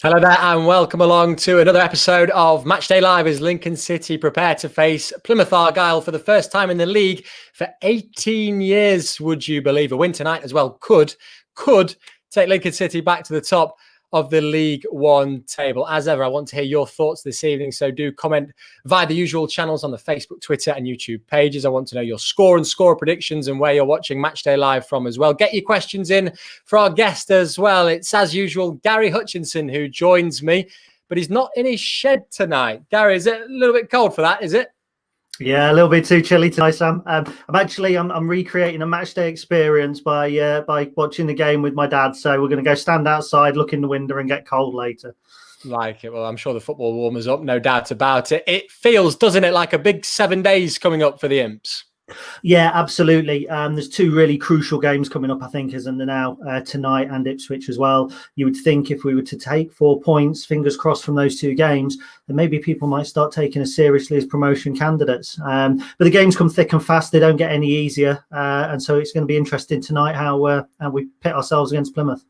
Hello there and welcome along to another episode of Matchday Live as Lincoln City prepare to face Plymouth Argyle for the first time in the league for 18 years, would you believe? A win tonight as well could take Lincoln City back to the top of the League One table. As ever, I want to hear your thoughts this evening, so do comment via the usual channels on the Facebook, Twitter and YouTube pages. I want to know your score and score predictions and where you're watching Matchday Live from as well. Get your questions in for our guest as well. It's, as usual, Gary Hutchinson who joins me, but he's not in his shed tonight. Gary, is it a little bit cold for that, is it? Yeah, a little bit too chilly tonight, Sam. I'm recreating a match day experience by watching the game with my dad. So we're going to go stand outside, look in the window, and get cold later. Like it. Well, I'm sure the football warmers up, no doubt about it. It feels, doesn't it, like a big 7 days coming up for the Imps? Yeah, absolutely. There's two really crucial games coming up, I think, isn't there now, tonight and Ipswich as well. You would think if we were to take 4 points, fingers crossed, from those two games, then maybe people might start taking us seriously as promotion candidates. But the games come thick and fast. They don't get any easier. And so it's going to be interesting tonight how we pit ourselves against Plymouth.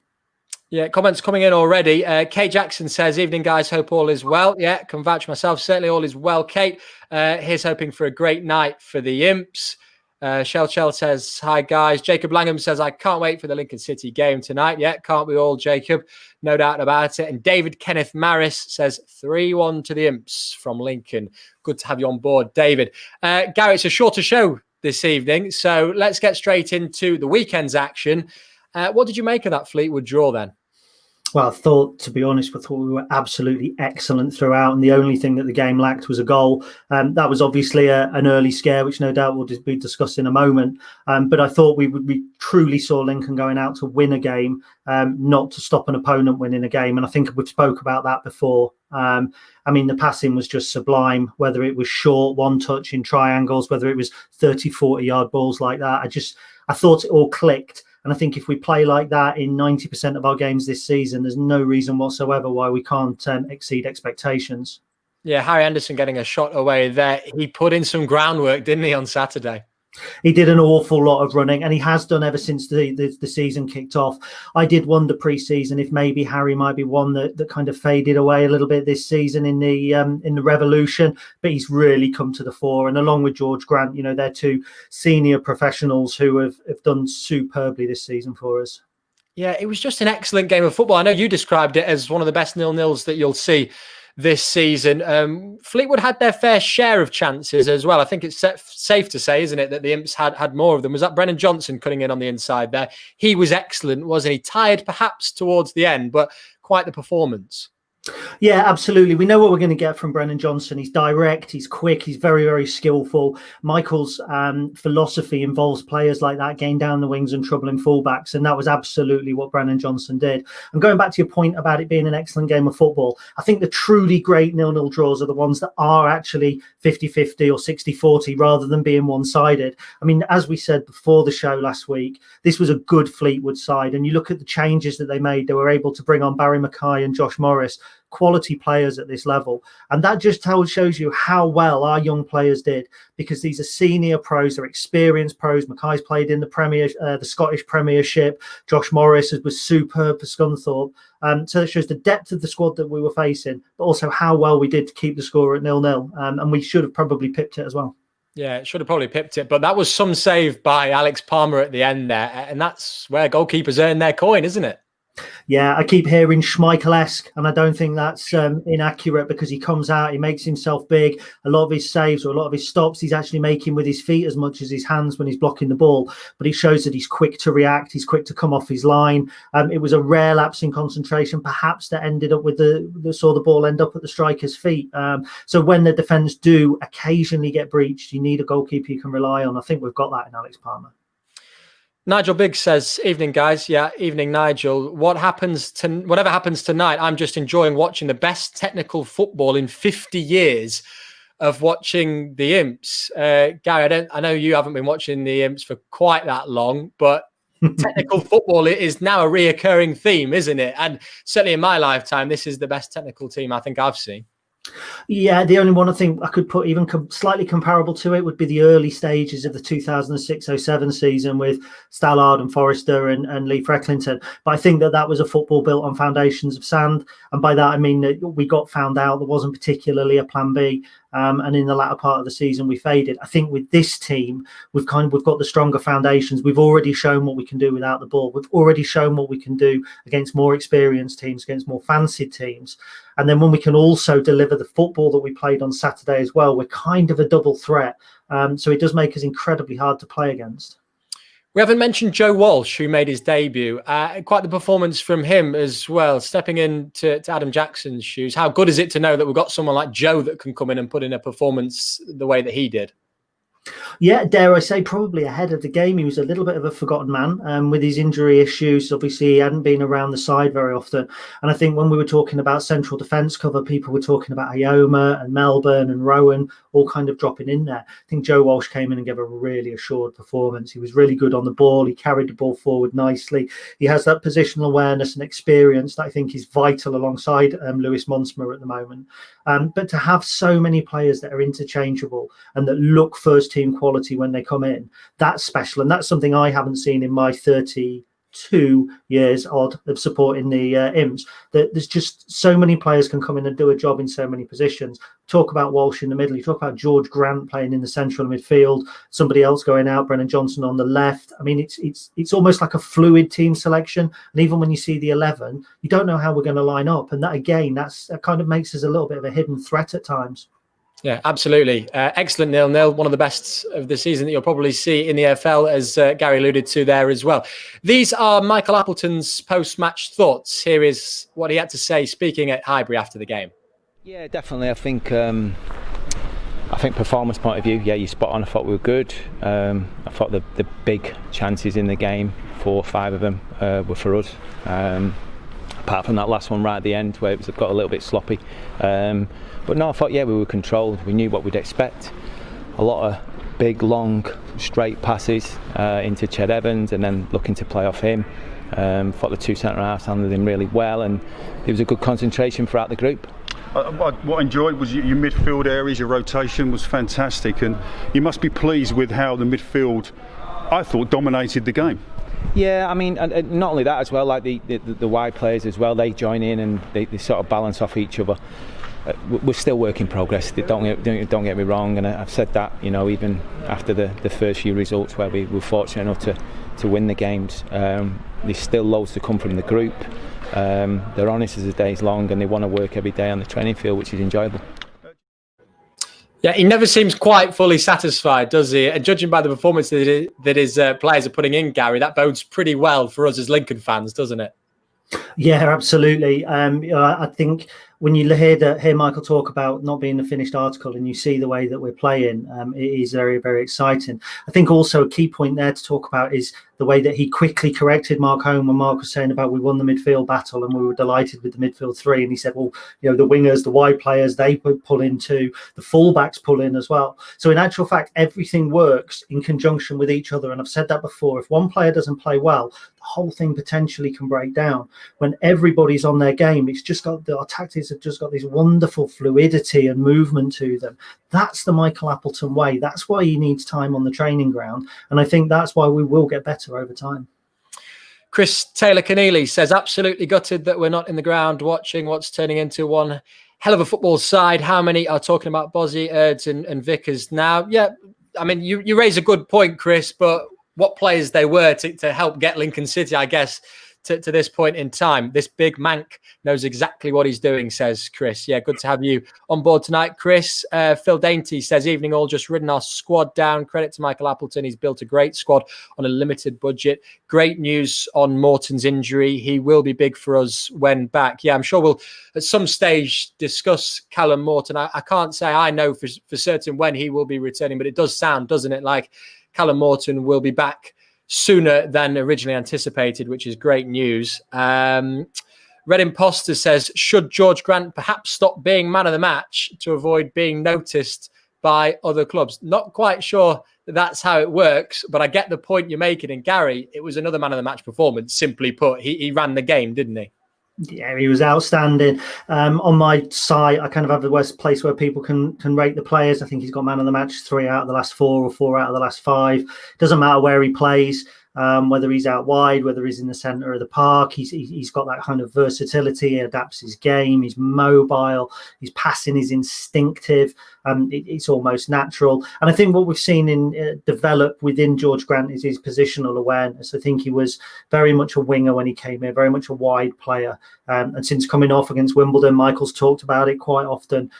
Yeah, comments coming in already. Kate Jackson says, evening, guys. Hope all is well. Yeah, can vouch myself. Certainly all is well, Kate. Here's hoping for a great night for the Imps. Shell says, hi, guys. Jacob Langham says, I can't wait for the Lincoln City game tonight. Yeah, can't we all, Jacob? No doubt about it. And David Kenneth Maris says 3-1 to the Imps from Lincoln. Good to have you on board, David. Gary, it's a shorter show this evening, so let's get straight into the weekend's action. What did you make of that Fleetwood draw then? Well, to be honest, I thought we were absolutely excellent throughout. And the only thing that the game lacked was a goal. That was obviously an early scare, which no doubt we'll be discussed in a moment. But I thought we truly saw Lincoln going out to win a game, not to stop an opponent winning a game. And I think we've spoke about that before. I mean, the passing was just sublime, whether it was short, one touch in triangles, whether it was 30, 40-yard balls like that. I thought it all clicked. And I think if we play like that in 90% of our games this season, there's no reason whatsoever why we can't exceed expectations. Yeah, Harry Anderson getting a shot away there. He put in some groundwork, didn't he, on Saturday? He did an awful lot of running, and he has done ever since the season kicked off. I did wonder pre-season if maybe Harry might be one that kind of faded away a little bit this season in the revolution, but he's really come to the fore. And along with George Grant, you know, they're two senior professionals who have done superbly this season for us. Yeah, it was just an excellent game of football. I know you described it as one of the best 0-0s that you'll see this season. Fleetwood had their fair share of chances as well. I think it's safe to say, isn't it, that the Imps had more of them. Was that Brennan Johnson cutting in on the inside there? He was excellent, wasn't he? Tired perhaps towards the end, but quite the performance. Yeah, absolutely. We know what we're going to get from Brennan Johnson. He's direct, he's quick, he's very, very skillful. Michael's philosophy involves players like that getting down the wings and troubling fullbacks, and that was absolutely what Brennan Johnson did. And going back to your point about it being an excellent game of football, I think the truly great 0-0 draws are the ones that are actually 50-50 or 60-40 rather than being one-sided. I mean, as we said before the show last week, this was a good Fleetwood side, and you look at the changes that they made. They were able to bring on Barry Mackay and Josh Morris, quality players at this level, and that just shows you how well our young players did, because these are senior pros, they're experienced pros. Mackay's played in the Scottish Premiership. Josh Morris was superb for Scunthorpe. So it shows the depth of the squad that we were facing, but also how well we did to keep the score at 0-0, and we should have probably pipped it as well. Yeah, it should have probably pipped it, but that was some save by Alex Palmer at the end there, and that's where goalkeepers earn their coin, isn't it? Yeah, I keep hearing Schmeichel-esque, and I don't think that's inaccurate, because he comes out, he makes himself big. A lot of his saves or a lot of his stops he's actually making with his feet as much as his hands when he's blocking the ball. But he shows that he's quick to react, he's quick to come off his line. It was a rare lapse in concentration, perhaps, that ended up with saw the ball end up at the striker's feet. So when the defence do occasionally get breached, you need a goalkeeper you can rely on. I think we've got that in Alex Palmer. Nigel Biggs says, evening, guys. Yeah, evening, Nigel. Whatever happens tonight, I'm just enjoying watching the best technical football in 50 years of watching the Imps. Gary, I know you haven't been watching the Imps for quite that long, but technical football is now a reoccurring theme, isn't it? And certainly in my lifetime, this is the best technical team I think I've seen. Yeah, the only one I think I could put even slightly comparable to it would be the early stages of the 2006-07 season with Stallard and Forrester and Lee Frecklington. But I think that was a football built on foundations of sand. And by that, I mean that we got found out there wasn't particularly a plan B. And in the latter part of the season, we faded. I think with this team, we've got the stronger foundations. We've already shown what we can do without the ball. We've already shown what we can do against more experienced teams, against more fancied teams. And then when we can also deliver the football that we played on Saturday as well, we're kind of a double threat. So it does make us incredibly hard to play against. We haven't mentioned Joe Walsh, who made his debut. Quite the performance from him as well, stepping into Adam Jackson's shoes. How good is it to know that we've got someone like Joe that can come in and put in a performance the way that he did? Yeah, dare I say, probably ahead of the game. He was a little bit of a forgotten man with his injury issues. Obviously, he hadn't been around the side very often. And I think when we were talking about central defence cover, people were talking about Ioma and Melbourne and Rowan all kind of dropping in there. I think Joe Walsh came in and gave a really assured performance. He was really good on the ball. He carried the ball forward nicely. He has that positional awareness and experience that I think is vital alongside Lewis Monsma at the moment. But to have so many players that are interchangeable and that look first team quality when they come in, that's special. And that's something I haven't seen in my 32 years odd of supporting the Imps. That there's just so many players can come in and do a job in so many positions. Talk about Walsh in the middle. You talk about George Grant playing in the central midfield. Somebody else going out, Brennan Johnson on the left. I mean, it's almost like a fluid team selection. And even when you see the 11, you don't know how we're going to line up. And that again, that kind of makes us a little bit of a hidden threat at times. Yeah, absolutely. Excellent 0-0. One of the best of the season that you'll probably see in the AFL, as Gary alluded to there as well. These are Michael Appleton's post-match thoughts. Here is what he had to say speaking at Highbury after the game. Yeah, definitely. I think performance point of view, yeah, you're spot on. I thought we were good. I thought the big chances in the game, 4 or 5 of them, were for us. Apart from that last one right at the end where it got a little bit sloppy. But no, I thought, yeah, we were controlled. We knew what we'd expect. A lot of big, long, straight passes into Ched Evans and then looking to play off him. Thought the 2 centre-halves handled him really well, and there was a good concentration throughout the group. What I enjoyed was your midfield areas, your rotation was fantastic, and you must be pleased with how the midfield, I thought, dominated the game. Yeah, I mean, and not only that as well, like the wide players as well, they join in and they sort of balance off each other. We're still work in progress. Don't get me wrong, and I've said that, you know, even after the first few results where we were fortunate enough to win the games. There's still loads to come from the group. They're honest as the day's long, and they want to work every day on the training field, which is enjoyable. Yeah, he never seems quite fully satisfied, does he? And judging by the performance that his players are putting in, Gary, that bodes pretty well for us as Lincoln fans, doesn't it? Yeah, absolutely. I think when you hear Michael talk about not being a finished article and you see the way that we're playing, it is very, very exciting. I think also a key point there to talk about is the way that he quickly corrected Mark Home when Mark was saying about we won the midfield battle and we were delighted with the midfield 3. And he said, well, you know, the wingers, the wide players, they pull in too. The fullbacks pull in as well. So in actual fact, everything works in conjunction with each other. And I've said that before. If one player doesn't play well, the whole thing potentially can break down. When everybody's on their game, it's just got our tactics have just got this wonderful fluidity and movement to them. That's the Michael Appleton way. That's why he needs time on the training ground. And I think that's why we will get better over time. Chris Taylor-Keneally says, absolutely gutted that we're not in the ground watching what's turning into one hell of a football side. How many are talking about Bozzy, Erds and Vickers now? Yeah, I mean, you raise a good point, Chris, but what players they were to help get Lincoln City, I guess, to this point in time. This big Manc knows exactly what he's doing, says Chris. Yeah, good to have you on board tonight, Chris. Phil Dainty says, evening all, just ridden our squad down. Credit to Michael Appleton. He's built a great squad on a limited budget. Great news on Morton's injury. He will be big for us when back. Yeah, I'm sure we'll at some stage discuss Callum Morton. I can't say I know for certain when he will be returning, but it does sound, doesn't it, like Callum Morton will be back sooner than originally anticipated, which is great news. Red Imposter says, should George Grant perhaps stop being man of the match to avoid being noticed by other clubs? Not quite sure that's how it works, but I get the point you're making. And Gary, it was another man of the match performance, simply put. He ran the game, didn't he? Yeah, he was outstanding. On my site, I kind of have the worst place where people can rate the players. I think he's got man of the match 3 out of the last 4 or 4 out of the last 5. Doesn't matter where he plays, whether he's out wide, whether he's in the centre of the park. He's got that kind of versatility. He adapts his game. He's mobile. His passing is instinctive. It's almost natural. And I think what we've seen in develop within George Grant is his positional awareness. I think he was very much a winger when he came in, very much a wide player. And since coming off against Wimbledon, Michael's talked about it quite often.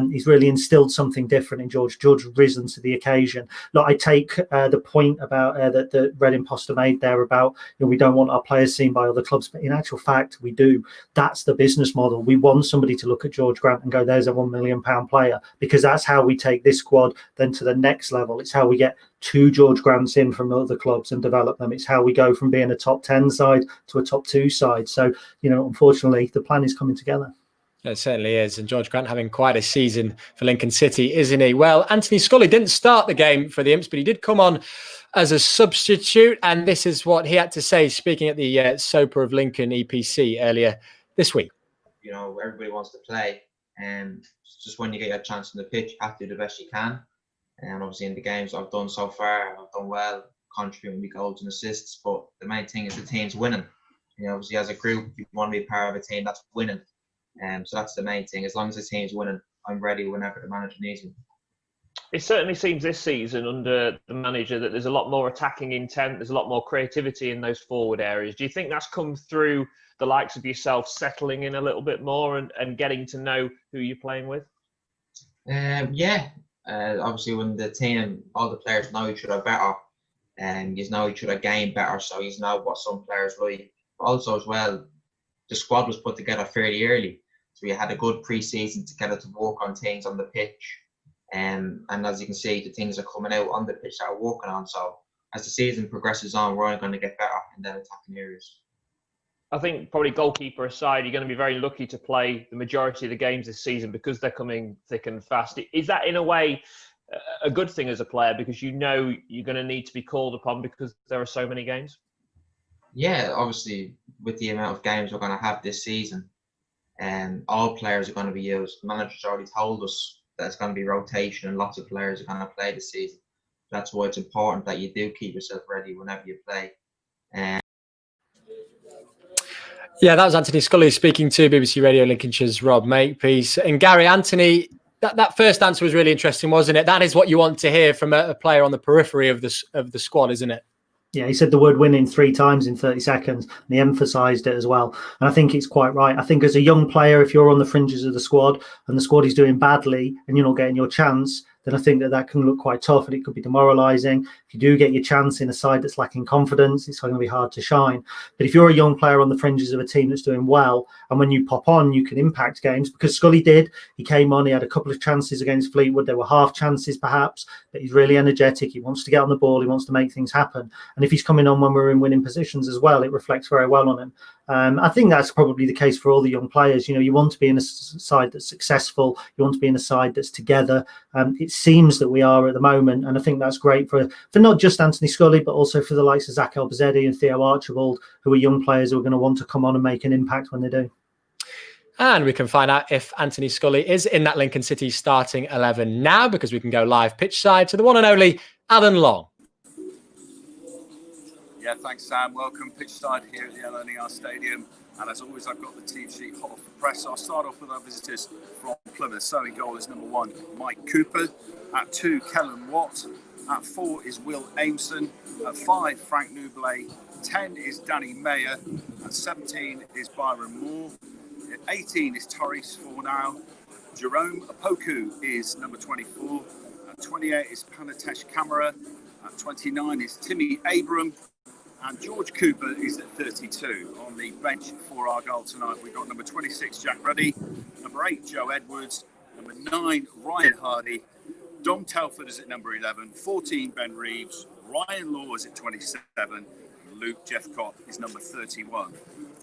He's really instilled something different in George. George risen to the occasion. Look, I take the point about that the Red Imposter made there about we don't want our players seen by other clubs, but in actual fact, we do. That's the business model. We want somebody to look at George Grant and go, there's a £1 million player, because that's how we take this squad then to the next level. It's how we get 2 George Grants in from other clubs and develop them. It's how we go from being a top 10 side to a top 2 side. So, unfortunately, the plan is coming together. It certainly is. And George Grant having quite a season for Lincoln City, isn't he? Well, Anthony Scully didn't start the game for the Imps, but he did come on as a substitute. And this is what he had to say, speaking at the SOPA of Lincoln EPC earlier this week. Everybody wants to play. And just when you get your chance on the pitch, you have to do the best you can. And obviously in the games I've done so far, I've done well, contributing with goals and assists. But the main thing is the team's winning. Obviously as a group, you want to be part of a team that's winning. So that's the main thing. As long as the team's winning, I'm ready whenever the manager needs me. It certainly seems this season under the manager that there's a lot more attacking intent. There's a lot more creativity in those forward areas. Do you think that's come through the likes of yourself settling in a little bit more and getting to know who you're playing with? Yeah. Obviously, when the team, all the players know each other better, and you know each other game better, so you know what some players like. But also, as well, the squad was put together fairly early, so we had a good pre-season together to work on things on the pitch. And as you can see, the things are coming out on the pitch that we're working on. So as the season progresses on, we're only going to get better in the attacking areas. I think probably goalkeeper aside, you're going to be very lucky to play the majority of the games this season because they're coming thick and fast. Is that in a way a good thing as a player because you're going to need to be called upon because there are so many games? Yeah, obviously with the amount of games we're going to have this season, all players are going to be used. The manager's already told us that it's going to be rotation and lots of players are going to play this season. That's why it's important that you do keep yourself ready whenever you play. Yeah, that was Anthony Scully speaking to BBC Radio Lincolnshire's Rob Makepeace. And Gary, Anthony, that first answer was really interesting, wasn't it? That is what you want to hear from a player on the periphery of the squad, isn't it? Yeah, he said the word winning 3 times in 30 seconds, and he emphasised it as well. And I think it's quite right. I think as a young player, if you're on the fringes of the squad and the squad is doing badly and you're not getting your chance, then I think that can look quite tough and it could be demoralising. If you do get your chance in a side that's lacking confidence, it's going to be hard to shine. But if you're a young player on the fringes of a team that's doing well, and when you pop on, you can impact games, because Scully did. He came on, he had a couple of chances against Fleetwood. There were half chances perhaps, but he's really energetic. He wants to get on the ball. He wants to make things happen. And if he's coming on when we're in winning positions as well, it reflects very well on him. I think that's probably the case for all the young players. You want to be in a side that's successful. You want to be in a side that's together. It seems that we are at the moment, and I think that's great for not just Anthony Scully, but also for the likes of Zach Elbazzedi and Theo Archibald, who are young players who are going to want to come on and make an impact when they do. And we can find out if Anthony Scully is in that Lincoln City starting 11 now, because we can go live pitch side to the one and only Alan Long. Yeah, thanks, Sam. Welcome pitch side here at the LNER Stadium. And as always, I've got the team sheet hot off the press. So I'll start off with our visitors from Plymouth. So in goal is number 1, Mike Cooper. At 2, Kellen Watt. At 4 is Will Aimson. At 5, Frank Nublet. 10 is Danny Mayer. At 17 is Byron Moore. At 18 is Torres Fornau. Jerome Opoku is number 24. At 28 is Panatesh Kamara. At 29 is Timmy Abram. And George Cooper is at 32. On the bench for Argyle tonight, we've got number 26, Jack Ruddy. Number 8, Joe Edwards. Number 9, Ryan Hardy. Dom Telford is at number 11. 14, Ben Reeves. Ryan Law is at 27. And Luke Jeffcott is number 31.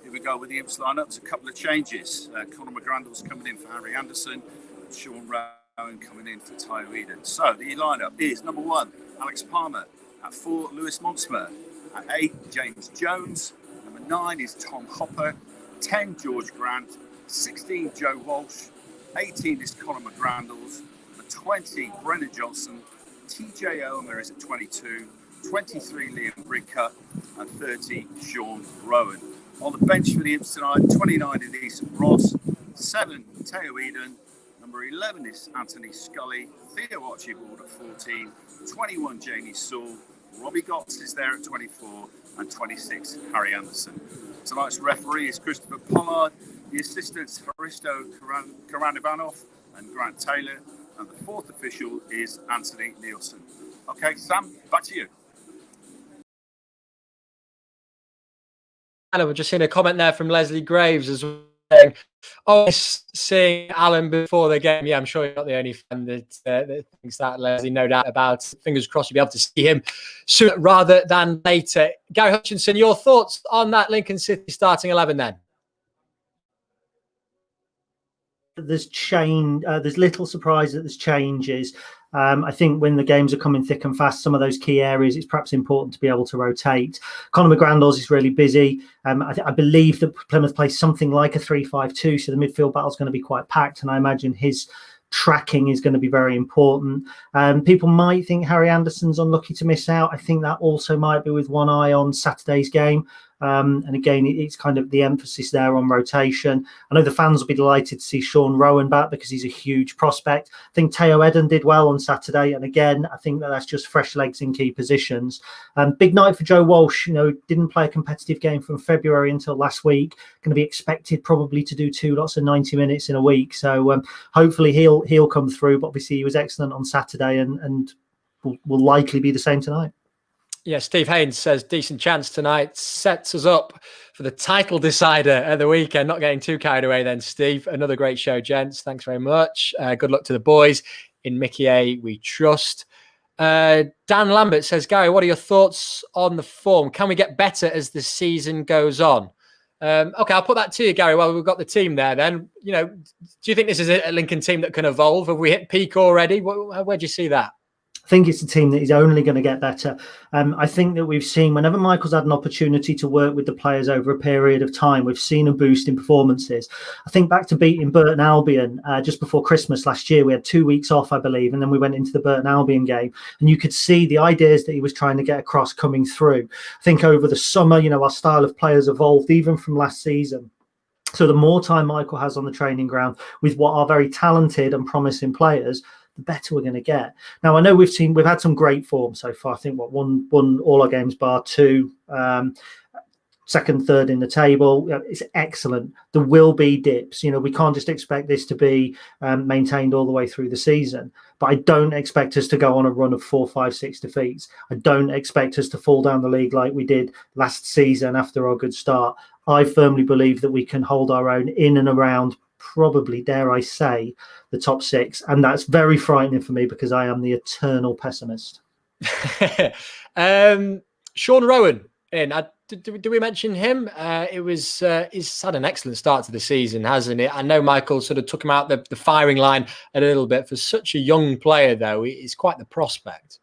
Here we go with the Imps lineups. A couple of changes. Conor McGrandle's coming in for Harry Anderson. And Sean Rowan coming in for Tayo Eden. So the lineup is number 1, Alex Palmer. At 4, Lewis Monsmer. At 8, James Jones. Number 9 is Tom Hopper. 10 George Grant, 16 Joe Walsh, 18 is Conor McGrandles, at 20 Brennan Johnson, TJ Omer is at 22, 23 Liam Bricker, and 30 Sean Rowan. On the bench for the Imps tonight, 29 is Ethan Ross, 7 Teo Eden, number 11 is Anthony Scully, Theo Archibald at 14, 21 Jamie Saul, Robbie Gotts is there at 24, and 26 Harry Anderson. Tonight's referee is Christopher Pollard, the assistants Haristo Karanivanov and Grant Taylor, and the fourth official is Anthony Nielsen. Okay, Sam, back to you. And we're just seeing a comment there from Leslie Graves as well, saying, "Oh, seeing Alan before the game." Yeah, I'm sure you're not the only fan that thinks that, Leslie. No doubt about it. Fingers crossed you'll be able to see him sooner rather than later. Gary Hutchinson, your thoughts on that Lincoln City starting 11 then? There's little surprise that there's changes. I think when the games are coming thick and fast, some of those key areas, it's perhaps important to be able to rotate. Conor McGrandles is really busy. I believe that Plymouth plays something like a 3-5-2, so the midfield battle is going to be quite packed, and I imagine his tracking is going to be very important. People might think Harry Anderson's unlucky to miss out. I think that also might be with one eye on Saturday's game. And again, it's kind of the emphasis there on rotation. I know the fans will be delighted to see Sean Rowan back because he's a huge prospect. I think Teo Eden did well on Saturday. And again, I think that's just fresh legs in key positions. Big night for Joe Walsh. Didn't play a competitive game from February until last week. Going to be expected probably to do 2 lots of 90 minutes in a week. So hopefully he'll come through. But obviously he was excellent on Saturday and will likely be the same tonight. Yeah, Steve Haynes says decent chance tonight, sets us up for the title decider at the weekend. Not getting too carried away then, Steve. Another great show, gents. Thanks very much. Good luck to the boys. In Mickey A, we trust. Dan Lambert says, Gary, what are your thoughts on the form? Can we get better as the season goes on? Okay, I'll put that to you, Gary. Well, we've got the team there then. Do you think this is a Lincoln team that can evolve? Have we hit peak already? Where do you see that? I think it's a team that is only going to get better. I think that we've seen whenever Michael's had an opportunity to work with the players over a period of time, we've seen a boost in performances. I think back to beating Burton Albion just before Christmas last year. We had 2 weeks off, I believe, and then we went into the Burton Albion game. And you could see the ideas that he was trying to get across coming through. I think over the summer, our style of players evolved even from last season. So the more time Michael has on the training ground with what are very talented and promising players, the better we're going to get. Now, I know we've had some great form so far. I think won all our games bar 2, second, third in the table. It's excellent. There will be dips. We can't just expect this to be maintained all the way through the season. But I don't expect us to go on a run of 4, 5, 6 defeats. I don't expect us to fall down the league like we did last season after our good start. I firmly believe that we can hold our own in and around, probably, dare I say, the top 6. And that's very frightening for me because I am the eternal pessimist. Sean Rowan in. Did we mention him? He's had an excellent start to the season, hasn't it? I know Michael sort of took him out the firing line a little bit. For such a young player, though, he's quite the prospect.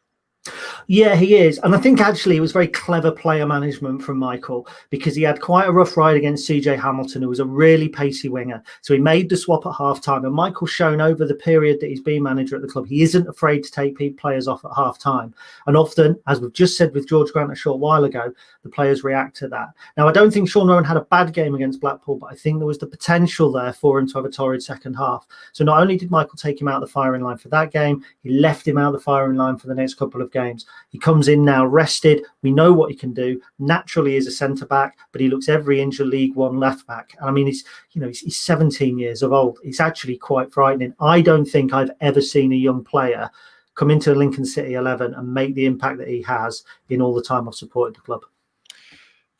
Yeah, he is. And I think actually it was very clever player management from Michael because he had quite a rough ride against CJ Hamilton, who was a really pacey winger. So he made the swap at half-time. And Michael's shown over the period that he's been manager at the club, he isn't afraid to take players off at half-time. And often, as we've just said with George Grant a short while ago, the players react to that. Now, I don't think Sean Rowan had a bad game against Blackpool, but I think there was the potential there for him to have a torrid second half. So not only did Michael take him out of the firing line for that game, he left him out of the firing line for the next couple of games. He comes in now rested. We know what he can do. Naturally, he's a centre back, but he looks every inch a League One left back. And I mean, he's 17 years old. It's actually quite frightening. I don't think I've ever seen a young player come into Lincoln City 11 and make the impact that he has in all the time I've supported the club.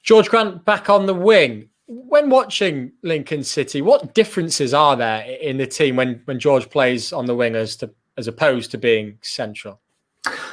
George Grant back on the wing. When watching Lincoln City, what differences are there in the team when George plays on the wing as opposed to being central?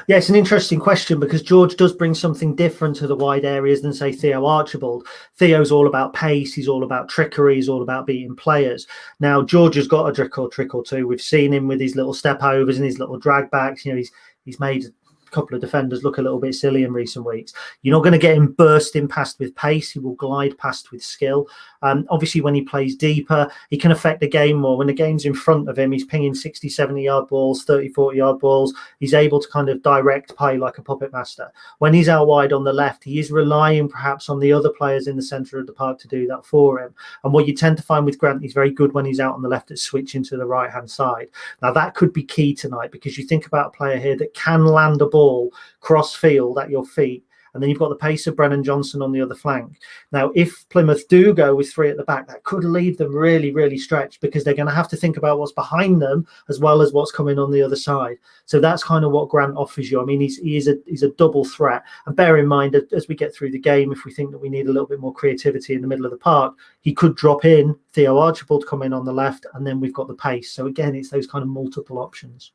Yeah, it's an interesting question because George does bring something different to the wide areas than, say, Theo Archibald. Theo's all about pace. He's all about trickery. He's all about beating players. Now, George has got a trick or two. We've seen him with his little step overs and his little drag backs. He's made couple of defenders look a little bit silly in recent weeks. You're not going to get him bursting past with pace. He will glide past with skill. Obviously, when he plays deeper, he can affect the game more. When the game's in front of him, he's pinging 60, 70-yard balls, 30, 40-yard balls. He's able to kind of direct play like a puppet master. When he's out wide on the left, he is relying perhaps on the other players in the centre of the park to do that for him. And what you tend to find with Grant, he's very good when he's out on the left at switching to the right-hand side. Now, that could be key tonight, because you think about a player here that can land a ball cross-field at your feet, and then you've got the pace of Brennan Johnson on the other flank. Now, if Plymouth do go with 3 at the back, that could leave them really, really stretched, because they're going to have to think about what's behind them as well as what's coming on the other side. So that's kind of what Grant offers you. I mean, he's a double threat. And bear in mind, as we get through the game, if we think that we need a little bit more creativity in the middle of the park, he could drop in, Theo Archibald come in on the left, and then we've got the pace. So again, it's those kind of multiple options.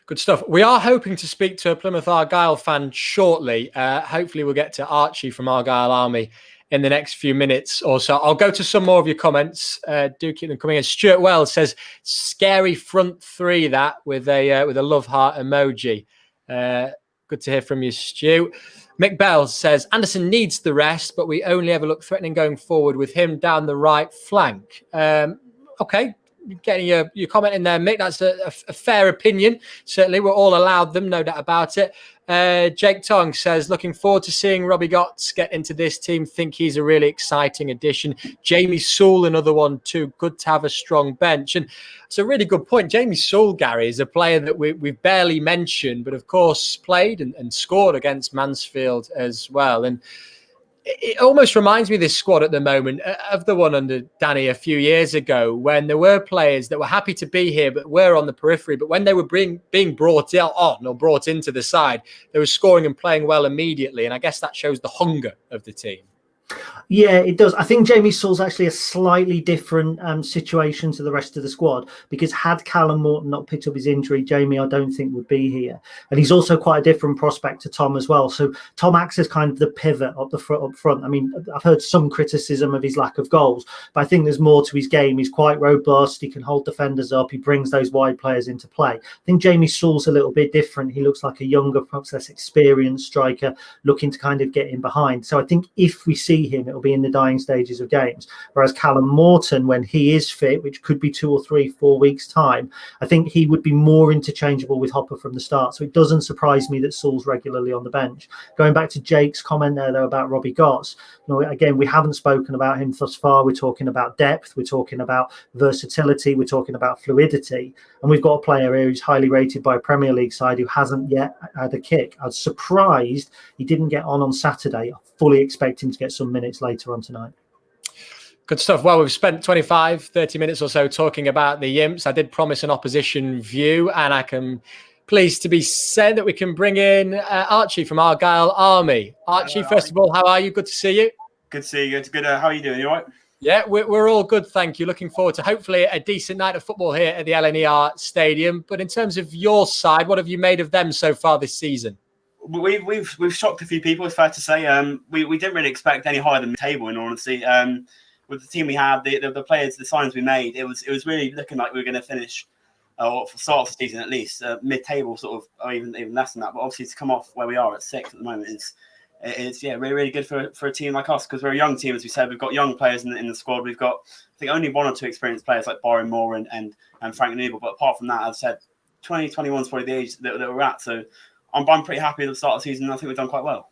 Good stuff. We are hoping to speak to a Plymouth Argyle fan shortly. Hopefully we'll get to Archie from Argyle Army in the next few minutes or so. I'll go to some more of your comments. Do keep them coming in. Stuart Wells says, scary front three, that with a love heart emoji. Good to hear from you, Stu. Mick Bell says, Anderson needs the rest, but we only ever look threatening going forward with him down the right flank. Okay. Getting your comment in there, Mick. That's a fair opinion. Certainly, we're all allowed them, no doubt about it. Jake Tong says, looking forward to seeing Robbie Gotts get into this team. Think he's a really exciting addition. Jamie Sewell, another one too. Good to have a strong bench. And it's a really good point. Jamie Sewell, Gary, is a player that we've barely mentioned, but of course played and scored against Mansfield as well. And it almost reminds me of this squad at the moment of the one under Danny a few years ago, when there were players that were happy to be here but were on the periphery. But when they were being brought on or brought into the side, they were scoring and playing well immediately. And I guess that shows the hunger of the team. Yeah, it does. I think Jamie Sewell's actually a slightly different situation to the rest of the squad, because had Callum Morton not picked up his injury, Jamie, I don't think, would be here. And he's also quite a different prospect to Tom as well. So Tom acts as kind of the pivot up front. I mean, I've heard some criticism of his lack of goals, but I think there's more to his game. He's quite robust. He can hold defenders up. He brings those wide players into play. I think Jamie Sewell's a little bit different. He looks like a younger, perhaps less experienced striker looking to kind of get in behind. So I think if we see him, it'll be in the dying stages of games. Whereas Callum Morton, when he is fit, which could be 2 or 3, 4 weeks' time, I think he would be more interchangeable with Hopper from the start. So it doesn't surprise me that Sewell's regularly on the bench. Going back to Jake's comment there, though, about Robbie Gotts, again, we haven't spoken about him thus far. We're talking about depth. We're talking about versatility. We're talking about fluidity. And we've got a player here who's highly rated by a Premier League side who hasn't yet had a kick. I was surprised he didn't get on Saturday. I fully expect him to get some minutes later on tonight. Good stuff. Well, we've spent 25, 30 minutes or so talking about the Imps. I did promise an opposition view, and I can pleased to be said that we can bring in Archie from Argyle Army. Archie, first of all, how are you? Good to see you. Good to see you. Good. How are you doing? You all right? Yeah, we're all good, thank you. Looking forward to hopefully a decent night of football here at the LNER Stadium. But in terms of your side, what have you made of them so far this season? We've shocked a few people, it's fair to say. We didn't really expect any higher than the table, in all honesty. With the team we had, the players, the signings we made, it was really looking like we were going to finish, or start off the season at least, mid-table sort of, or even less than that. But obviously to come off where we are at 6th at the moment is really, really good for a team like us, because we're a young team, as we said. We've got young players in the squad. We've got, I think, only 1 or 2 experienced players like Byron Moore and Frank Noble. But apart from that, as I said, 2021 is probably the age that we're at. So I'm pretty happy at the start of the season. I think we've done quite well.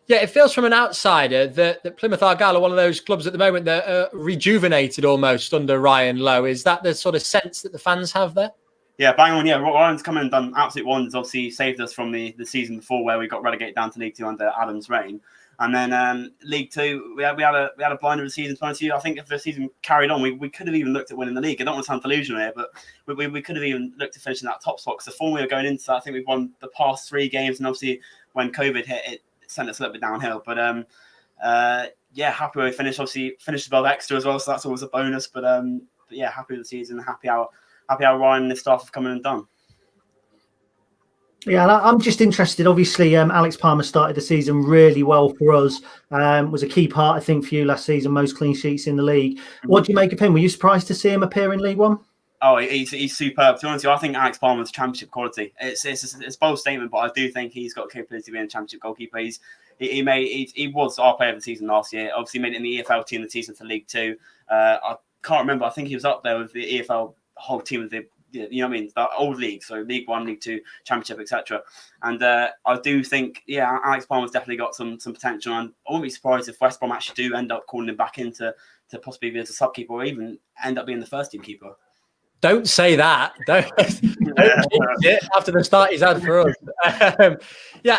Yeah, it feels from an outsider that Plymouth Argyle are one of those clubs at the moment that are rejuvenated almost under Ryan Lowe. Is that the sort of sense that the fans have there? Yeah, bang on. Yeah, Ryan's come in and done absolute wonders. Obviously, saved us from the season before where we got relegated down to League 2 under Adam's reign. And then League 2, we had a blinder of the season. I think if the season carried on, we could have even looked at winning the league. I don't want to sound delusional here, but we could have even looked at finishing that top spot. Because the form we were going into, I think we've won the past 3 games. And obviously, when COVID hit, it sent us a little bit downhill. But happy where we finished. Obviously, finished above extra as well, so that's always a bonus. But yeah, happy with the season. Happy how Ryan and the staff have come in and done. Yeah, and I'm just interested. Obviously, Alex Palmer started the season really well for us. Was a key part, I think, for you last season. Most clean sheets in the league. What do you make of him? Were you surprised to see him appear in League One? Oh, he's superb. To be honest with you, I think Alex Palmer's championship quality. It's a bold statement, but I do think he's got capability to be a championship goalkeeper. He was our player of the season last year. Obviously, made it in the EFL team of the season for League Two. I can't remember. I think he was up there with the EFL whole team of the. You know what I mean? The old league, so League One, League Two, Championship, etc. And I do think, Alex Palmer's definitely got some potential. And I wouldn't be surprised if West Brom actually do end up calling him back in to possibly be as a sub keeper, or even end up being the first team keeper. Don't say that. Don't jinx it after the start he's had for us. And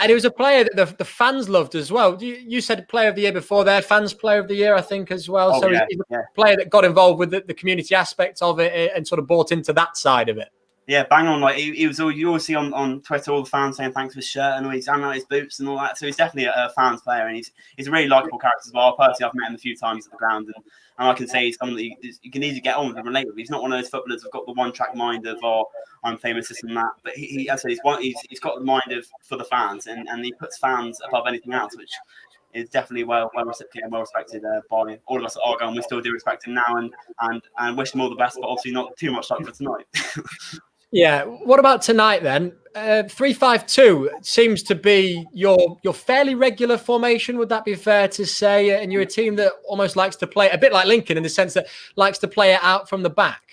he was a player that the fans loved as well. You said player of the year before there, fans player of the year, I think, as well. Oh, he's a player that got involved with the community aspect of it and sort of bought into that side of it. Yeah, bang on. Like he was all, you always see on Twitter all the fans saying thanks for his shirt and all he's handing out his boots and all that. So he's definitely a fans player, and he's a really likable character as well. Personally, I've met him a few times at the ground, and I can say he's someone that you can easily get on with and relate with. He's not one of those footballers who've got the one-track mind of I'm famous this and that, but he's got the mind for the fans, and he puts fans above anything else, which is definitely well reciprocated and well respected by all of us at Argyle, and we still do respect him now and wish him all the best, but obviously not too much luck for tonight. Yeah. What about tonight then? 3-5-2 seems to be your fairly regular formation. Would that be fair to say? And you're a team that almost likes to play a bit like Lincoln in the sense that likes to play it out from the back.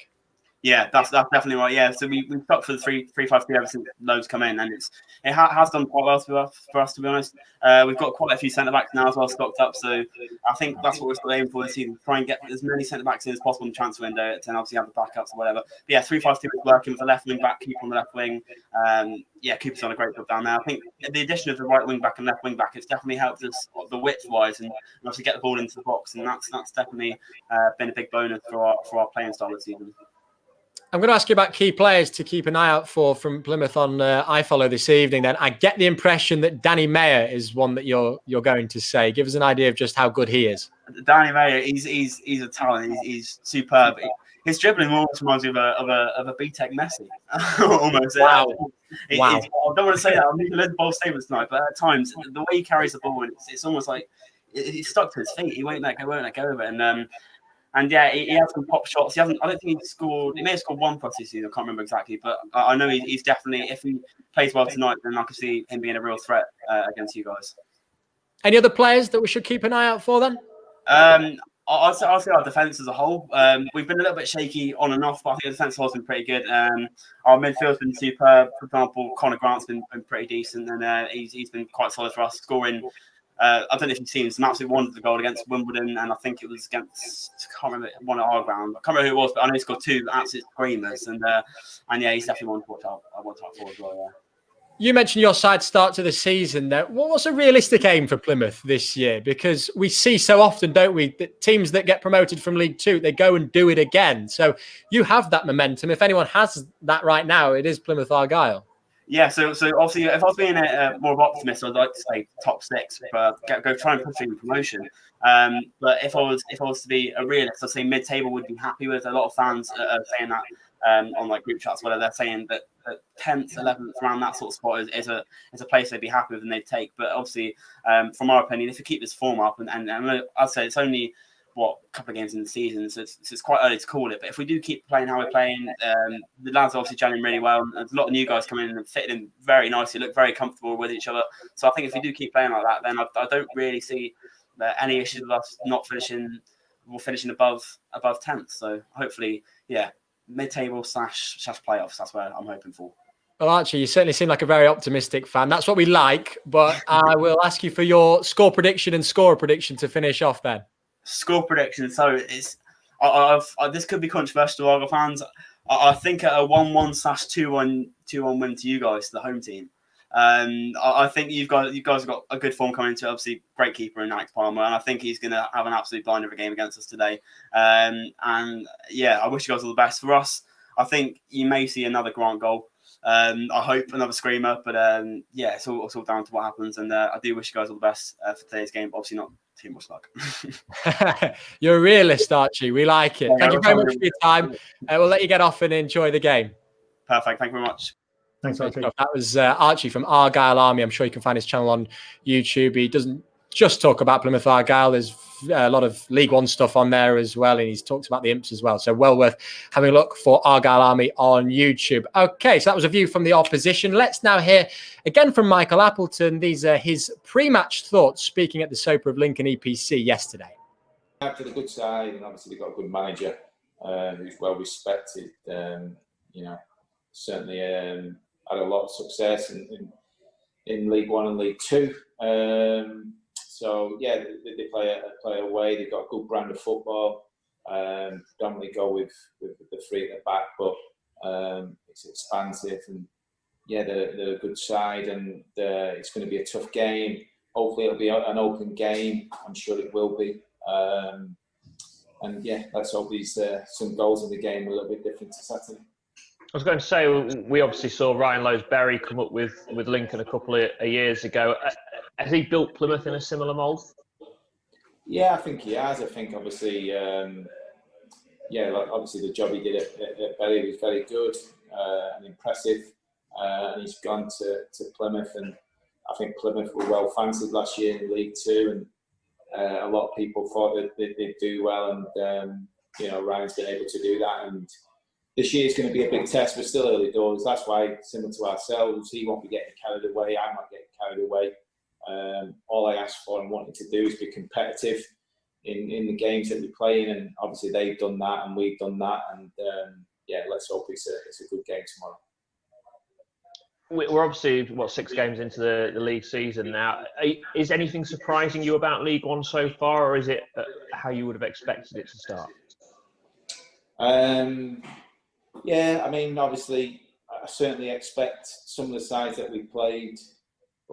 Yeah, that's definitely right. Yeah, so we've stuck for the 3-5-2 ever since loads come in, and it has done quite well for us, to be honest. We've got quite a few centre backs now as well stocked up, so I think that's what we're still aiming for this season. Try and get as many centre backs in as possible in the transfer window, and obviously have the backups or whatever. But yeah, 3-5-2 is working with the left wing back, Cooper on the left wing. Cooper's done a great job down there. I think the addition of the right wing back and left wing back, it's definitely helped us the width wise and obviously get the ball into the box, and that's definitely been a big bonus for our playing style this season. I'm going to ask you about key players to keep an eye out for from Plymouth on iFollow this evening. Then I get the impression that Danny Mayer is one that you're going to say. Give us an idea of just how good he is. Danny Mayer, he's a talent. He's superb. His dribbling almost reminds me of a B-Tech Messi, almost. Wow. I don't want to say that. I'm making loads of bold statements tonight, but at times the way he carries the ball, it's almost like he's stuck to his feet. He won't let go of it. And yeah, he has some pop shots. I don't think he scored. He may have scored one for us this season. I can't remember exactly, but I know he's definitely. If he plays well tonight, then I can see him being a real threat against you guys. Any other players that we should keep an eye out for then? I'll say our defence as a whole. We've been a little bit shaky on and off, but I think the defence has been pretty good. Our midfield's been superb. For example, Connor Grant's been pretty decent, and he's been quite solid for us, scoring. I don't know if you've seen some absolute wonders of goal against Wimbledon, and I think it was against, I can't remember, one at our ground. I can't remember who it was, but I know he scored two absolute screamers, and yeah, he's definitely one to watch out for as well. Yeah. You mentioned your side start to the season there. What's a realistic aim for Plymouth this year? Because we see so often, don't we, that teams that get promoted from League Two, they go and do it again. So you have that momentum. If anyone has that right now, it is Plymouth Argyle. Yeah, so obviously, if I was being more of an optimist, I'd like to say top six, but go try and push through promotion. But if I was to be a realist, I'd say mid-table would be happy with. A lot of fans are saying that on like group chats, whether they're saying that 10th, 11th, around that sort of spot is a place they'd be happy with and they'd take. But obviously, from our opinion, if you keep this form up, and I'd say it's only a couple of games in the season, so it's quite early to call it. But if we do keep playing how we're playing, the lads are obviously gelling really well. And there's a lot of new guys coming in and fitting in very nicely, look very comfortable with each other. So I think if we do keep playing like that, then I don't really see any issues with us not finishing above 10th. So hopefully, yeah, mid-table / playoffs. That's where I'm hoping for. Well, Archie, you certainly seem like a very optimistic fan. That's what we like. But I will ask you for your score prediction and scorer prediction to finish off then. Score prediction. So it's this could be controversial to Argyle fans. I think a 1-1 / 2-1 win to you guys, the home team. I think you guys have got a good form coming into it. Obviously, great keeper in Alex Palmer, and I think he's going to have an absolute blinder of a game against us today. And yeah, I wish you guys all the best. For us, I think you may see another Grant goal. I hope another screamer, but yeah, it's all down to what happens. And I do wish you guys all the best for today's game, but obviously not too much luck. You're a realist, Archie. We like it. Thank you very much for your time. We'll let you get off and enjoy the game. Perfect. Thank you very much. Thanks, Archie. That was Archie from Argyle Army. I'm sure you can find his channel on YouTube. He doesn't just talk about Plymouth Argyle. There's a lot of League One stuff on there as well, and he's talked about the Imps as well. So well worth having a look for Argyle Army on YouTube. Okay, so that was a view from the opposition. Let's now hear again from Michael Appleton. These are his pre-match thoughts, speaking at the Soper of Lincoln EPC yesterday. After the good side, and obviously they've got a good manager who's well respected. Certainly had a lot of success in League One and League Two. So yeah, they play away. They've got a good brand of football. Predominantly go with the three at the back, but it's expansive, and yeah, they're a good side, and it's going to be a tough game. Hopefully, it'll be an open game. I'm sure it will be. And yeah, let's hope these some goals in the game are a little bit different to Saturday. I was going to say, we obviously saw Ryan Lowe's-Berry come up with Lincoln a couple of years ago. Has he built Plymouth in a similar mould? Yeah, I think he has. I think obviously, obviously the job he did at Berry was very good and impressive. And he's gone to Plymouth, and I think Plymouth were well fancied last year in League Two, and a lot of people thought that they'd do well, and Ryan's been able to do that. And this year's going to be a big test. We're still early doors. That's why, similar to ourselves, he won't be getting carried away. I'm not getting carried away. All I ask for and wanted to do is be competitive in the games that we play in, and obviously they've done that and we've done that. And let's hope it's a good game tomorrow. We're obviously 6 games into the league season now. Is anything surprising you about League One so far, or is it how you would have expected it to start? Yeah, I mean, obviously, I certainly expect some of the sides that we played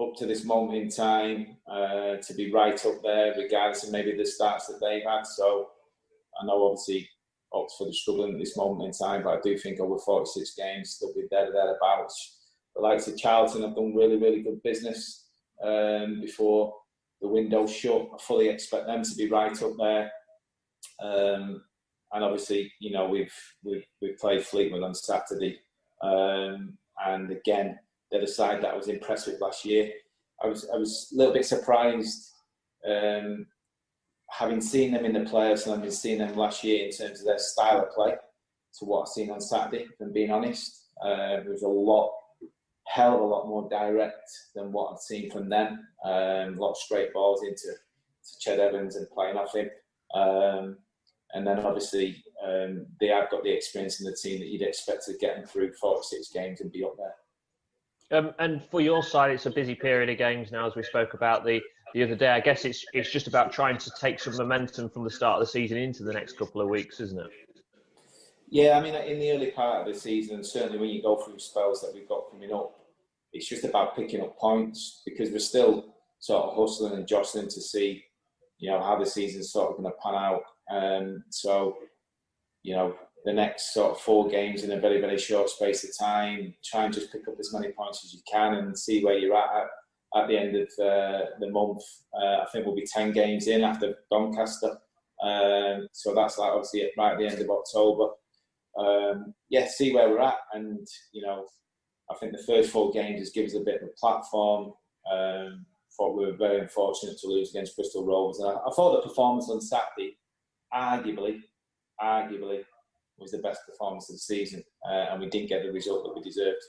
up to this moment in time to be right up there, regardless of maybe the starts that they've had. So I know obviously Oxford are struggling at this moment in time, but I do think over 46 games they'll be thereabouts. The likes of Charlton have done really, really good business before the window shut. I fully expect them to be right up there. And obviously, we've played Fleetwood on Saturday, and again, they're the side that I was impressed with last year. I was a little bit surprised, having seen them in the playoffs and having seen them last year in terms of their style of play, to what I've seen on Saturday. If I'm being honest, there was a hell of a lot more direct than what I've seen from them. A lot of straight balls into Ched Evans and playing off him. And then obviously they have got the experience in the team that you'd expect to get them through 46 games and be up there. And for your side, it's a busy period of games now, as we spoke about the other day. I guess it's just about trying to take some momentum from the start of the season into the next couple of weeks, isn't it? Yeah, I mean, in the early part of the season, certainly when you go through spells that we've got coming up, it's just about picking up points, because we're still sort of hustling and jostling to see, how the season's sort of going to pan out. So, the next sort of 4 games in a very, very short space of time, try and just pick up as many points as you can and see where you're at the end of the month. I think we'll be 10 games in after Doncaster. So that's like obviously right at the end of October. See where we're at. And, I think the first 4 games has given us a bit of a platform. Thought we were very unfortunate to lose against Bristol Rovers. And I thought the performance on Saturday, arguably, was the best performance of the season. And we didn't get the result that we deserved.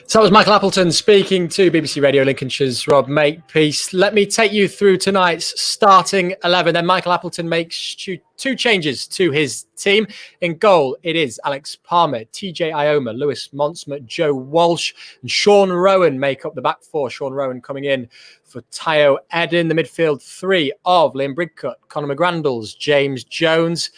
So that was Michael Appleton speaking to BBC Radio Lincolnshire's Rob Makepeace. Let me take you through tonight's starting 11. Then Michael Appleton makes 2 changes to his team. In goal, it is Alex Palmer, TJ Ioma, Lewis Monsmut, Joe Walsh, and Sean Rowan make up the back 4. Sean Rowan coming in for Tayo Eden. The midfield 3 of Liam Bridcut, Conor McGrandles, James Jones.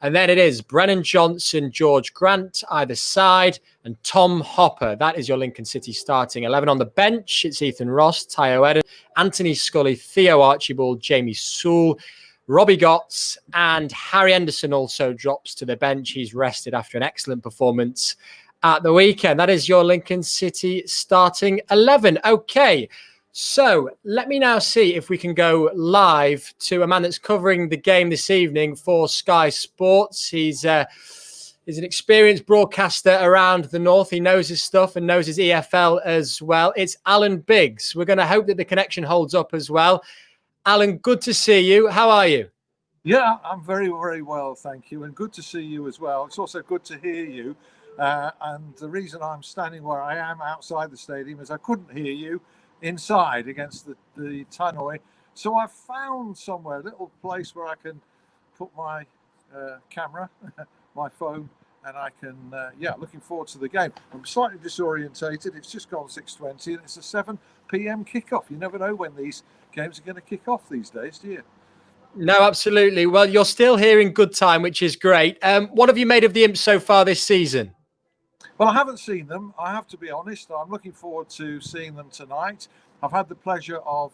And then it is Brennan Johnson, George Grant, either side, and Tom Hopper. That is your Lincoln City starting 11. On the bench, it's Ethan Ross, Tayo Eden, Anthony Scully, Theo Archibald, Jamie Sewell, Robbie Gotts, and Harry Anderson also drops to the bench. He's rested after an excellent performance at the weekend. That is your Lincoln City starting 11. Okay. So let me now see if we can go live to a man that's covering the game this evening for Sky Sports. He's He's an experienced broadcaster around the north. He knows his stuff and knows his EFL as well. It's Alan Biggs. We're going to hope that the connection holds up as well. Alan, good to see you. How are you? Yeah, I'm very, very well, thank you. And good to see you as well. It's also good to hear you. And the reason I'm standing where I am outside the stadium is I couldn't hear you inside against the tannoy. So I've found somewhere, a little place where I can put my camera, my phone, and I can, looking forward to the game. I'm slightly disorientated. It's just gone 6:20 and it's a 7 p.m. kickoff. You never know when these games are going to kick off these days, do you? No, absolutely. Well, you're still here in good time, which is great. What have you made of the Imps so far this season? Well, I haven't seen them. I have to be honest. I'm looking forward to seeing them tonight. I've had the pleasure of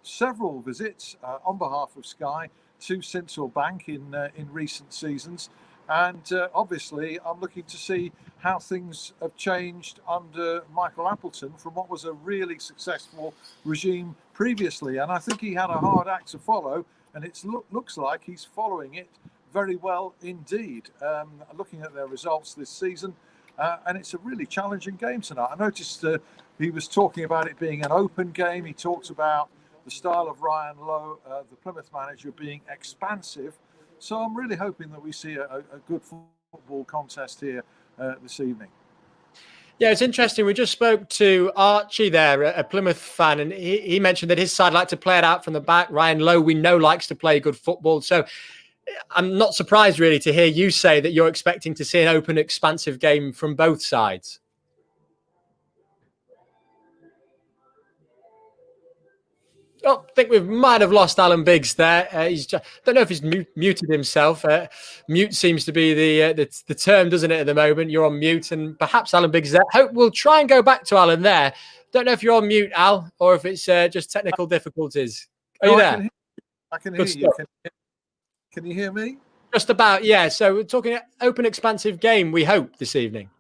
several visits on behalf of Sky to Sincil Bank in recent seasons. And obviously, I'm looking to see how things have changed under Michael Appleton from what was a really successful regime previously. And I think he had a hard act to follow, and it looks like he's following it very well indeed. Looking at their results this season, and it's a really challenging game tonight. I noticed he was talking about it being an open game. He talked about the style of Ryan Lowe, the Plymouth manager, being expansive. So I'm really hoping that we see a good football contest here this evening. Yeah, it's interesting. We just spoke to Archie there, a Plymouth fan, and he mentioned that his side like to play it out from the back. Ryan Lowe, we know, likes to play good football. So I'm not surprised really to hear you say that you're expecting to see an open, expansive game from both sides. Oh, I think we might have lost Alan Biggs there. Don't know if he's muted himself. Mute seems to be the term, doesn't it, at the moment? You're on mute, and perhaps Alan Biggs is there. Hope we'll try and go back to Alan there. Don't know if you're on mute, Al, or if it's just technical difficulties. Are you there? I can hear you. Can you hear me? Just about, yeah. So we're talking open, expansive game, we hope, this evening.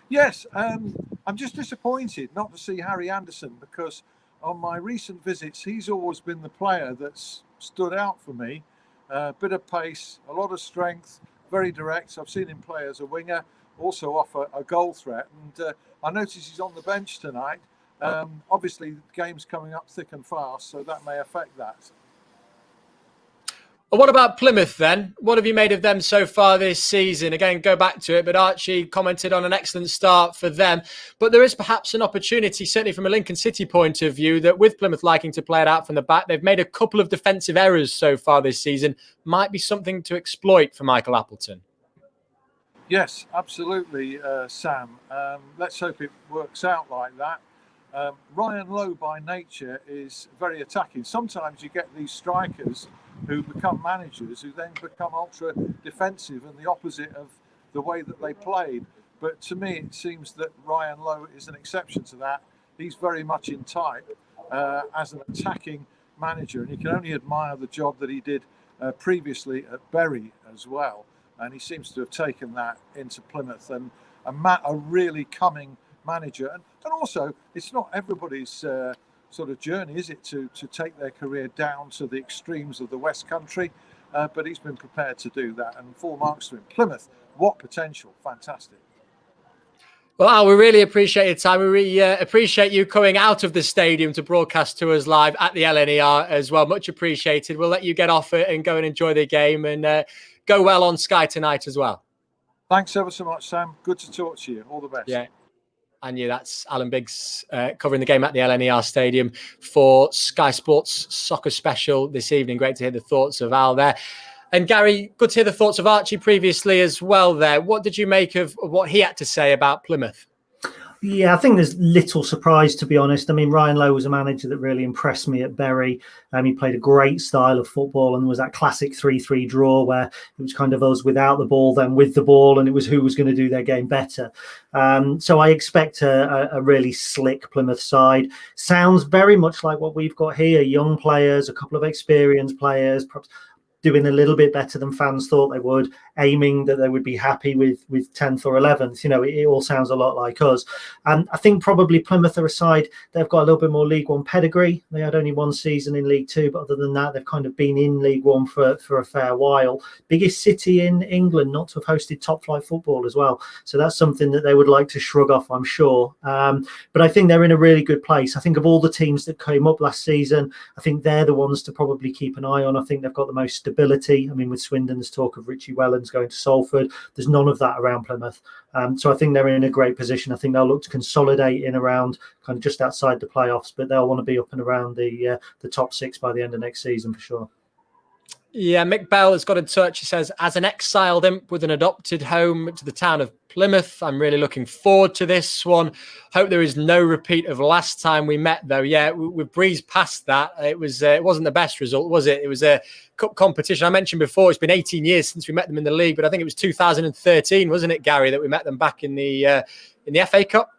Yes. I'm just disappointed not to see Harry Anderson, because on my recent visits, he's always been the player that's stood out for me. Bit of pace, a lot of strength, very direct. I've seen him play as a winger, also offer a goal threat. And I notice he's on the bench tonight. Obviously, the game's coming up thick and fast, so that may affect that. Well, what about Plymouth then? What have you made of them so far this season? Again, go back to it, but Archie commented on an excellent start for them. But there is perhaps an opportunity, certainly from a Lincoln City point of view, that with Plymouth liking to play it out from the back, they've made a couple of defensive errors so far this season. Might be something to exploit for Michael Appleton. Yes, absolutely, Sam. Let's hope it works out like that. Ryan Lowe by nature is very attacking. Sometimes you get these strikers who become managers who then become ultra defensive and the opposite of the way that they played. But to me, it seems that Ryan Lowe is an exception to that. He's very much in type as an attacking manager, and you can only admire the job that he did previously at Bury as well. And he seems to have taken that into Plymouth, and a really coming manager. And also, it's not everybody's sort of journey, is it, to take their career down to the extremes of the West Country? But he's been prepared to do that, and full marks to him. Plymouth, what potential. Fantastic. Well, Al, we really appreciate your time. We really appreciate you coming out of the stadium to broadcast to us live at the LNER as well. Much appreciated. We'll let you get off it and go and enjoy the game, and go well on Sky tonight as well. Thanks ever so much, Sam. Good to talk to you. All the best. Yeah. And yeah, that's Alan Biggs covering the game at the LNER Stadium for Sky Sports Soccer Special this evening. Great to hear the thoughts of Al there. And Gary, good to hear the thoughts of Archie previously as well there. What did you make of what he had to say about Plymouth? Yeah, I think there's little surprise, to be honest. I mean, Ryan Lowe was a manager that really impressed me at Bury. He played a great style of football, and was that classic 3-3 draw where it was kind of us without the ball, then with the ball, and it was who was going to do their game better. So I expect a really slick Plymouth side. Sounds very much like what we've got here. Young players, a couple of experienced players, perhaps doing a little bit better than fans thought they would. aiming that they would be happy with 10th or 11th. It all sounds a lot like us. And I think probably Plymouth are a side, they've got a little bit more League One pedigree. They had only one season in League Two, but other than that, they've kind of been in League One for a fair while. Biggest city in England not to have hosted top flight football as well. So that's something that they would like to shrug off, I'm sure. But I think they're in a really good place. I think of all the teams that came up last season, I think they're the ones to probably keep an eye on. I think they've got the most stability. I mean, with Swindon, there's talk of Richie Wellens going to Salford. There's none of that around Plymouth. So I think they're in a great position. I think they'll look to consolidate in around kind of just outside the playoffs, but they'll want to be up and around the top 6 by the end of next season for sure. Yeah, Mick Bell has got in touch. He says, as an exiled imp with an adopted home to the town of Plymouth, I'm really looking forward to this one. Hope there is no repeat of last time we met, though. Yeah, we've breezed past that. It wasn't the best result, was it? It was a cup competition. I mentioned before, it's been 18 years since we met them in the league, but I think it was 2013, wasn't it, Gary, that we met them back in the FA Cup?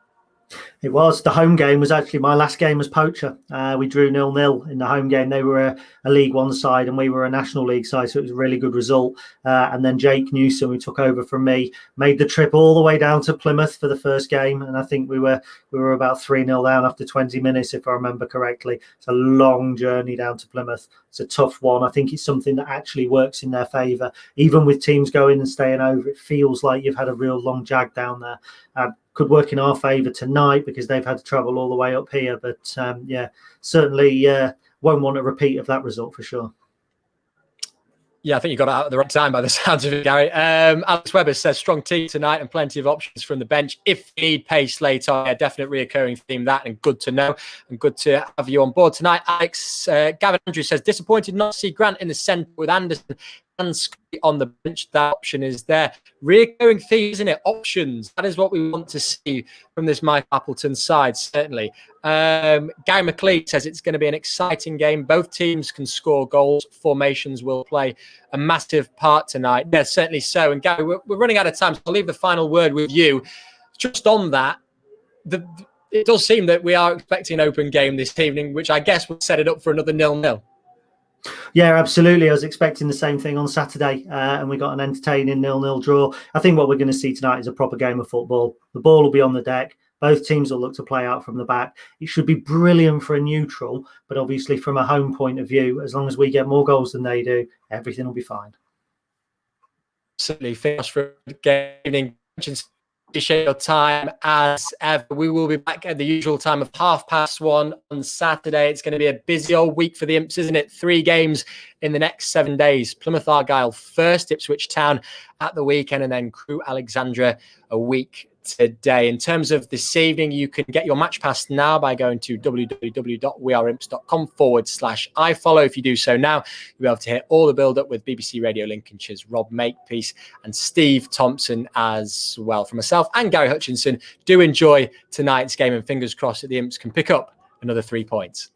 It was. The home game was actually my last game as poacher. We drew 0-0 in the home game. They were a League One side and we were a National League side, so it was a really good result. And then Jake Newsom, who took over from me, made the trip all the way down to Plymouth for the first game. And I think we were about 3-0 down after 20 minutes, if I remember correctly. It's a long journey down to Plymouth. It's a tough one. I think it's something that actually works in their favour. Even with teams going and staying over, it feels like you've had a real long jag down there. Could work in our favour tonight because they've had to travel all the way up here. But certainly won't want a repeat of that result for sure. Yeah, I think you got it out at the right time by the sounds of it, Gary. Alex Webber says, strong team tonight and plenty of options from the bench. If you need pace later, a definite reoccurring theme that, and good to know and good to have you on board tonight. Alex, Gavin Andrews says, disappointed not to see Grant in the centre with Anderson and Scotty on the bench. That option is there. Reoccurring theme, isn't it? Options. That is what we want to see from this Mike Appleton side, certainly. Gary McLeod says it's going to be an exciting game. Both teams can score goals. Formations will play a massive part tonight. Yeah, certainly so. And Gary, we're running out of time, so I'll leave the final word with you. Just on that, it does seem that we are expecting an open game this evening, which I guess would set it up for another 0-0. Yeah, absolutely. I was expecting the same thing on Saturday, and we got an entertaining 0-0 draw. I think what we're going to see tonight is a proper game of football. The ball will be on the deck. Both teams will look to play out from the back. It should be brilliant for a neutral, but obviously from a home point of view, as long as we get more goals than they do, everything will be fine. Certainly, fingers for the evening. Appreciate your time as ever. We will be back at the usual time of 1:30 on Saturday. It's going to be a busy old week for the Imps, isn't it? 3 games in the next 7 days. Plymouth Argyle first, Ipswich Town at the weekend, and then Crewe Alexandra a week today. In terms of this evening, you can get your match pass now by going to www.weareimps.com/ifollow. If you do so now, you'll be able to hear all the build-up with BBC Radio Lincolnshire's Rob Makepeace and Steve Thompson as well. From myself and Gary Hutchinson, do enjoy tonight's game, and fingers crossed that the Imps can pick up another 3 points.